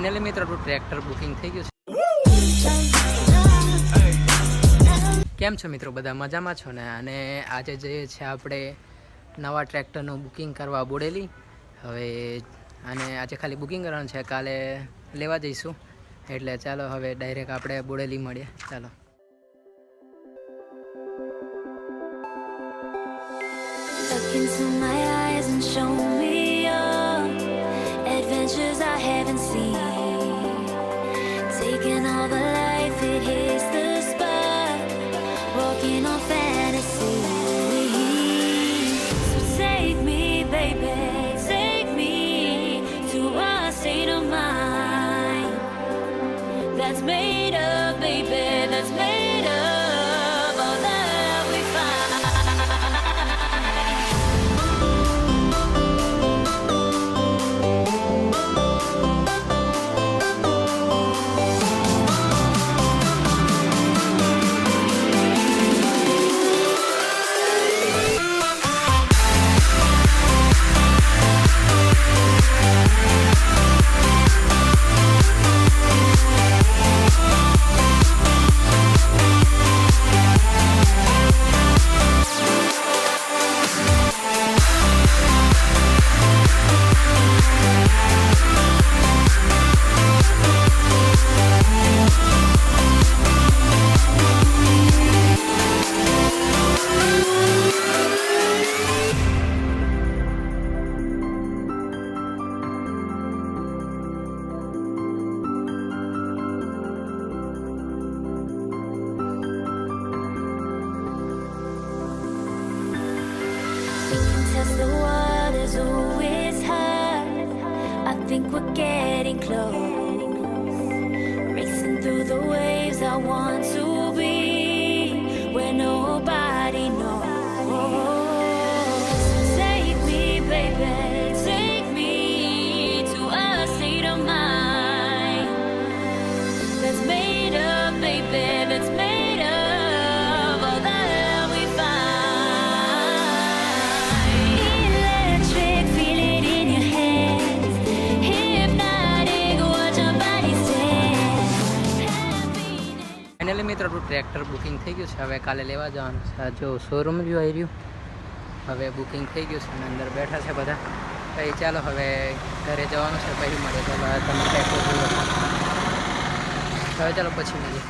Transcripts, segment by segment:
Finally મિત્રો આપણું tractor booking થઈ ગયું છે। કેમ છો મિત્રો, બધા મજામાં છો ને? અને આજે જઈએ છીએ આપણે નવા ટ્રેક્ટરનું બુકિંગ કરવા બોડેલી। હવે અને આજે ખાલી બુકિંગ કરવાનું છે, કાલે લેવા જઈશું। એટલે ચાલો હવે ડાયરેક્ટ આપણે બોડેલી મળીએ। ચાલો Look into my eyes and show me your adventures I haven't seen. Taking all the life, it hits the spot. Walking on fantasy. So take me, baby, take me to a state of mind that's made up, baby, that's made up all that we find. Test the waters, oh, it's hard. I think we're getting close. Racing through the waves, I want to be where nobody knows. Take me, baby, take me to a state of mind that's made up, baby, that's made up all that we find. Electric, feel it in your hands. Hypnotic, watch your body stand. Finally મિત્રો આપણું tractor booking થઈ ગયું છે। હવે કાલે લેવા જવાનું છે। જો શોરૂમ જો આવી રહ્યું, હવે બુકિંગ થઈ ગયું છે અને અંદર બેઠા છે બધા। પછી ચાલો હવે ઘરે જવાનું છે, પછી મળીએ। ચાલો તમે ટ્રેક્ટર જુઓ, હવે ચાલો પછી મળીએ।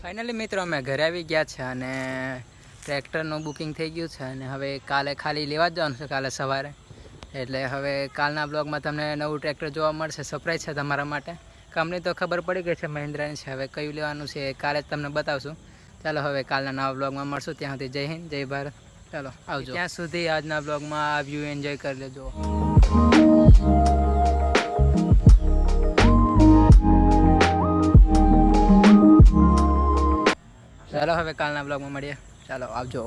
ફાઇનલી મિત્રો અમે ઘરે આવી ગયા છે અને ટ્રેક્ટરનું બુકિંગ થઈ ગયું છે અને હવે કાલે ખાલી લેવા જ જવાનું છે, કાલે સવારે। એટલે હવે કાલના બ્લોગમાં તમને નવું ટ્રેક્ટર જોવા મળશે। સરપ્રાઈઝ છે તમારા માટે। કંપની તો ખબર પડી ગઈ છે, મહિન્દ્રાની છે। હવે કયું લેવાનું છે એ કાલે જ તમને બતાવશું। ચાલો હવે કાલના નવા બ્લોગમાં મળશું। ત્યાં સુધી જય હિન્દ, જય ભારત। ચાલો આવજો। ત્યાં સુધી આજના બ્લોગમાં આ વ્યૂ એન્જોય કરી લેજો। ચાલો હવે કાલના બ્લોગમાં મળીએ। ચાલો આવજો।